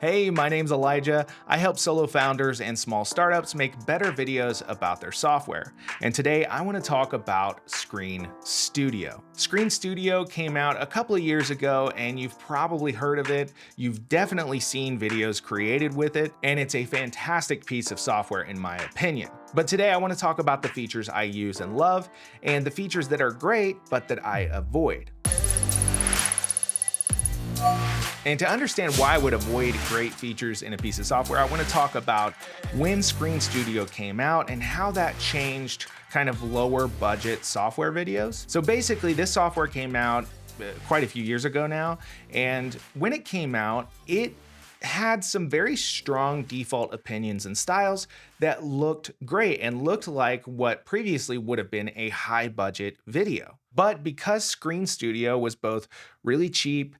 Hey, my name's Elijah. I help solo founders and small startups make better videos about their software. And today I want to talk about Screen Studio. Screen Studio came out a couple of years ago and you've probably heard of it. You've definitely seen videos created with it, and it's a fantastic piece of software in my opinion. But today I want to talk about the features I use and love and the features that are great but that I avoid. And to understand why I would avoid great features in a piece of software, I want to talk about when Screen Studio came out and how that changed kind of lower budget software videos. So basically, this software came out quite a few years ago now. And when it came out, it had some very strong default opinions and styles that looked great and looked like what previously would have been a high budget video. But because Screen Studio was both really cheap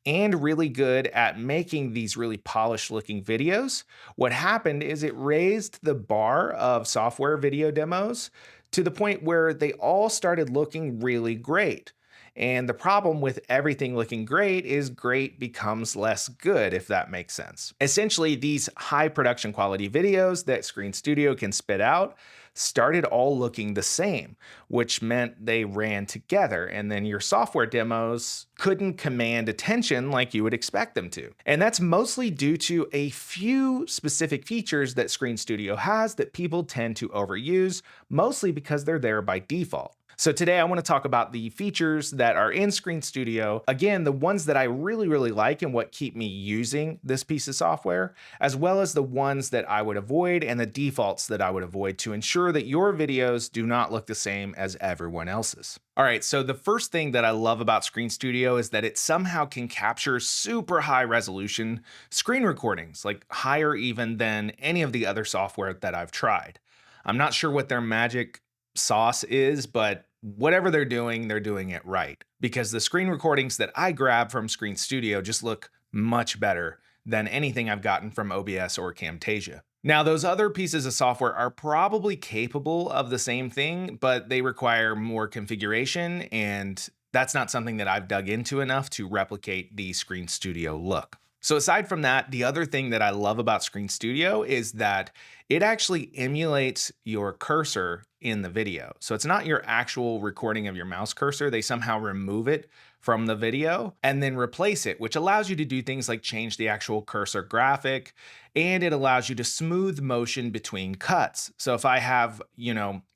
and really good at making these really polished looking videos, what happened is it raised the bar of software video demos to the point where they all started looking really great. And the problem with everything looking great is great becomes less good, if that makes sense. Essentially, these high production quality videos that Screen Studio can spit out started all looking the same, which meant they ran together, and then your software demos couldn't command attention like you would expect them to. And that's mostly due to a few specific features that Screen Studio has that people tend to overuse, mostly because they're there by default. So today I want to talk about the features that are in Screen Studio. Again, the ones that I really like and what keep me using this piece of software, as well as the ones that I would avoid and the defaults that I would avoid to ensure that your videos do not look the same as everyone else's. All right, so the first thing that I love about Screen Studio is that it somehow can capture super high resolution screen recordings, like higher even than any of the other software that I've tried. I'm not sure what their magic sauce is, but whatever they're doing it right. Because the screen recordings that I grab from Screen Studio just look much better than anything I've gotten from OBS or Camtasia. Now, those other pieces of software are probably capable of the same thing, but they require more configuration, and that's not something that I've dug into enough to replicate the Screen Studio look. So aside from that, the other thing that I love about Screen Studio is that it actually emulates your cursor in the video. So it's not your actual recording of your mouse cursor. They somehow remove it from the video and then replace it, which allows you to do things like change the actual cursor graphic, and it allows you to smooth motion between cuts. So if I have,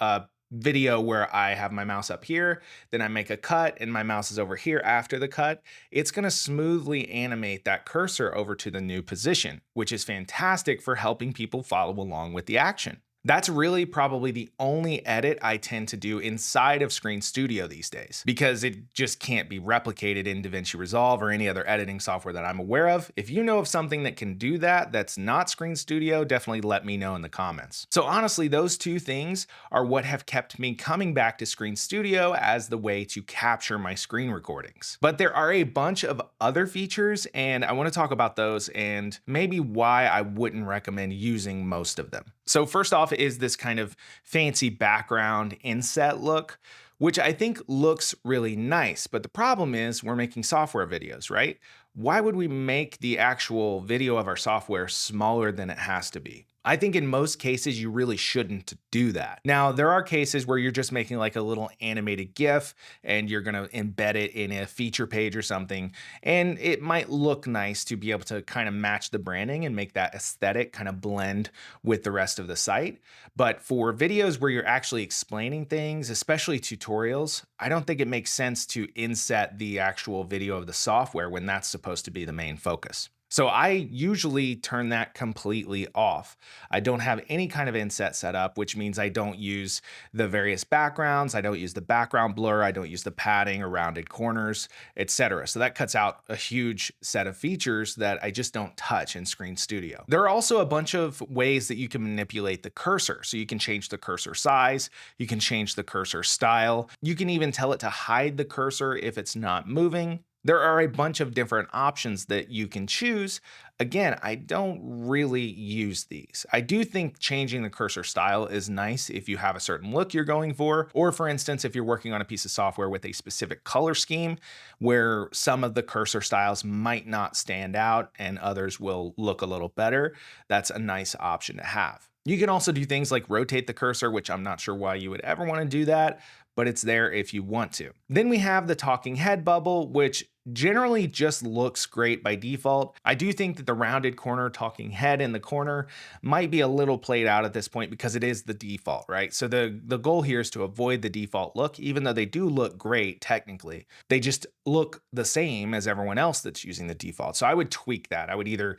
a video where I have my mouse up here, then I make a cut and my mouse is over here after the cut, it's going to smoothly animate that cursor over to the new position, which is fantastic for helping people follow along with the action. That's really probably the only edit I tend to do inside of Screen Studio these days, because it just can't be replicated in DaVinci Resolve or any other editing software that I'm aware of. If you know of something that can do that that's not Screen Studio, definitely let me know in the comments. So honestly, those two things are what have kept me coming back to Screen Studio as the way to capture my screen recordings. But there are a bunch of other features, and I want to talk about those and maybe why I wouldn't recommend using most of them. So first off is this kind of fancy background inset look, which I think looks really nice. But the problem is we're making software videos, right? Why would we make the actual video of our software smaller than it has to be? I think in most cases, you really shouldn't do that. Now, there are cases where you're just making like a little animated GIF and you're gonna embed it in a feature page or something, and it might look nice to be able to kind of match the branding and make that aesthetic kind of blend with the rest of the site. But for videos where you're actually explaining things, especially tutorials, I don't think it makes sense to inset the actual video of the software when that's supposed to be the main focus. So I usually turn that completely off. I don't have any kind of inset set up, which means I don't use the various backgrounds. I don't use the background blur. I don't use the padding or rounded corners, etc. So that cuts out a huge set of features that I just don't touch in Screen Studio. There are also a bunch of ways that you can manipulate the cursor. So you can change the cursor size. You can change the cursor style. You can even tell it to hide the cursor if it's not moving. There are a bunch of different options that you can choose. Again, I don't really use these. I do think changing the cursor style is nice if you have a certain look you're going or for instance, if you're working on a piece of software with a specific color scheme where some of the cursor styles might not stand out and others will look a little better, that's a nice option to have. You can also do things like rotate the cursor, which I'm not sure why you would ever want to do that, but it's there if you want to. Then we have the talking head bubble, which generally just looks great by default. I do think that the rounded corner talking head in the corner might be a little played out at this point because it is the default, right? So the goal here is to avoid the default look, even though they do look great technically. They just look the same as everyone else that's using the default. So I would tweak that. I would either,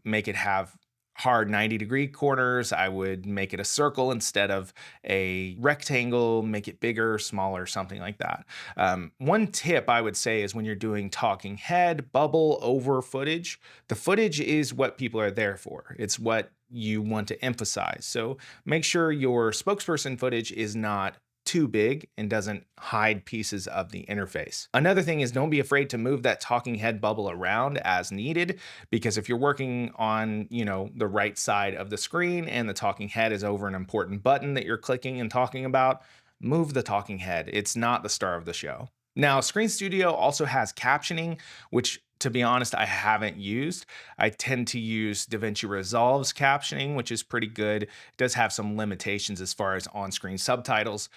make it have hard 90-degree corners. I would make it a circle instead of a rectangle, make it bigger, smaller, something like that. One tip I would say is when you're doing talking head, bubble, over footage, the footage is what people are there for. It's what you want to emphasize. So make sure your spokesperson footage is not too big and doesn't hide pieces of the interface. Another thing is don't be afraid to move that talking head bubble around as needed, because if you're working on, the right side of the screen and the talking head is over an important button that you're clicking and talking about, move the talking head. It's not the star of the show. Now, Screen Studio also has captioning, which to be honest, I haven't used. I tend to use DaVinci Resolve's captioning, which is pretty good. It does have some limitations as far as on-screen subtitles.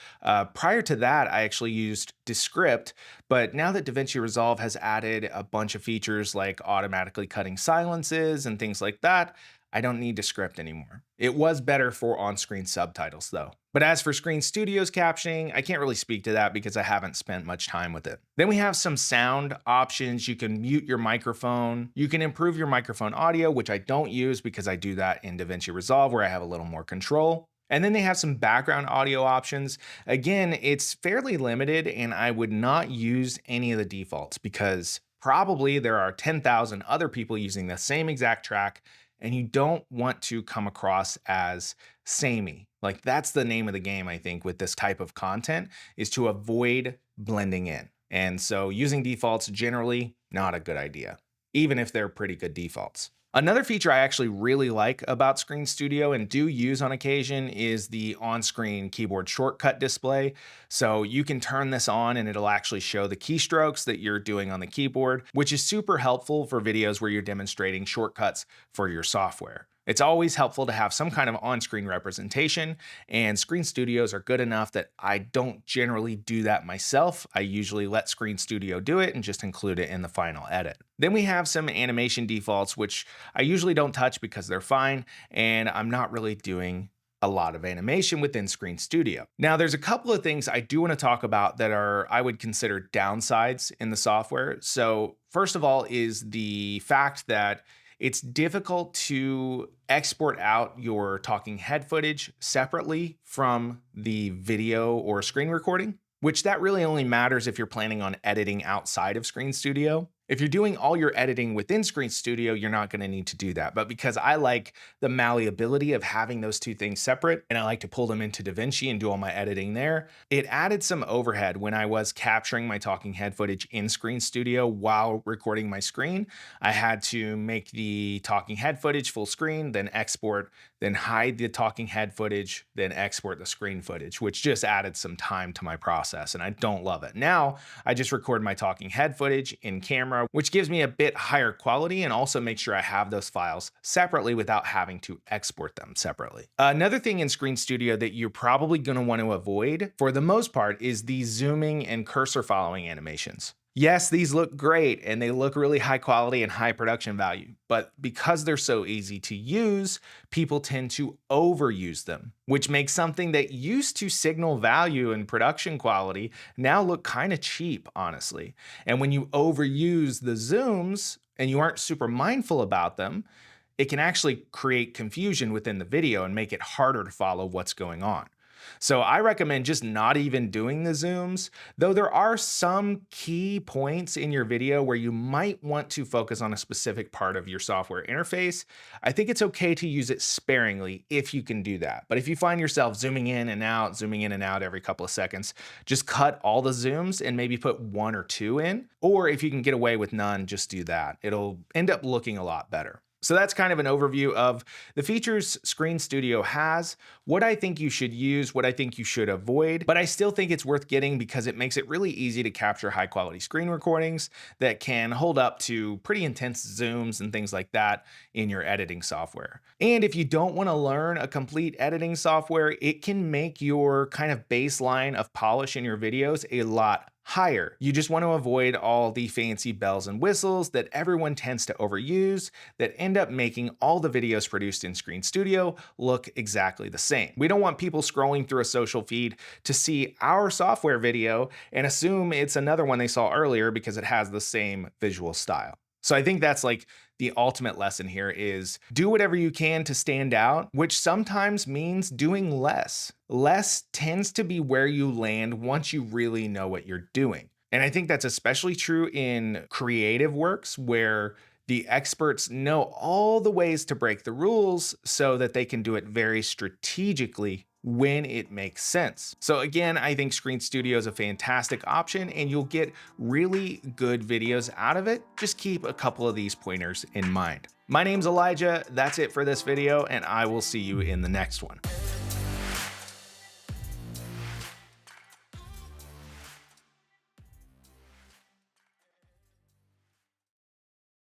Prior to that, I actually used Descript, but now that DaVinci Resolve has added a bunch of features like automatically cutting silences and things like that, I don't need Descript anymore. It was better for on-screen subtitles though. But as for Screen Studio's captioning, I can't really speak to that because I haven't spent much time with it. Then we have some sound options. You can mute your microphone. You can improve your microphone audio, which I don't use because I do that in DaVinci Resolve where I have a little more control. And then they have some background audio options. Again, it's fairly limited and I would not use any of the defaults because probably there are 10,000 other people using the same exact track and you don't want to come across as samey. Like that's the name of the game, I think, with this type of content is to avoid blending in. And so using defaults generally not a good idea, even if they're pretty good defaults. Another feature I actually really like about Screen Studio and do use on occasion is the on-screen keyboard shortcut display. So you can turn this on and it'll actually show the keystrokes that you're doing on the keyboard, which is super helpful for videos where you're demonstrating shortcuts for your software. It's always helpful to have some kind of on-screen representation, and Screen Studios are good enough that I don't generally do that myself. I usually let Screen Studio do it and just include it in the final edit. Then we have some animation defaults, which I usually don't touch because they're fine, and I'm not really doing a lot of animation within Screen Studio. Now, there's a couple of things I do want to talk about that I would consider downsides in the software. So first of all is the fact that it's difficult to export out your talking head footage separately from the video or screen recording, which that really only matters if you're planning on editing outside of Screen Studio. If you're doing all your editing within Screen Studio, you're not going to need to do that. But because I like the malleability of having those two things separate, and I like to pull them into DaVinci and do all my editing there, it added some overhead when I was capturing my talking head footage in Screen Studio while recording my screen. I had to make the talking head footage full screen, then export, then hide the talking head footage, then export the screen footage, which just added some time to my process, and I don't love it. Now, I just record my talking head footage in camera, which gives me a bit higher quality and also makes sure I have those files separately without having to export them separately. Another thing in Screen Studio that you're probably going to want to avoid for the most part is the zooming and cursor following animations. Yes, these look great and they look really high quality and high production value, but because they're so easy to use, people tend to overuse them, which makes something that used to signal value and production quality now look kind of cheap, honestly. And when you overuse the zooms and you aren't super mindful about them, it can actually create confusion within the video and make it harder to follow what's going on. So I recommend just not even doing the zooms, though there are some key points in your video where you might want to focus on a specific part of your software interface. I think it's okay to use it sparingly if you can do that. But if you find yourself zooming in and out every couple of seconds, just cut all the zooms and maybe put one or two in. Or if you can get away with none, just do that. It'll end up looking a lot better. So that's kind of an overview of the features Screen Studio has, what I think you should use, what I think you should avoid, but I still think it's worth getting because it makes it really easy to capture high quality screen recordings that can hold up to pretty intense zooms and things like that in your editing software. And if you don't want to learn a complete editing software, it can make your kind of baseline of polish in your videos a lot higher. You just want to avoid all the fancy bells and whistles that everyone tends to overuse that end up making all the videos produced in Screen Studio look exactly the same. We don't want people scrolling through a social feed to see our software video and assume it's another one they saw earlier because it has the same visual style. So I think that's like the ultimate lesson here is do whatever you can to stand out, which sometimes means doing less. Less tends to be where you land once you really know what you're doing. And I think that's especially true in creative works where the experts know all the ways to break the rules so that they can do it very strategically when it makes sense. So again, I think Screen Studio is a fantastic option and you'll get really good videos out of it. Just keep a couple of these pointers in mind. My name's Elijah. That's it for this video, and I will see you in the next one.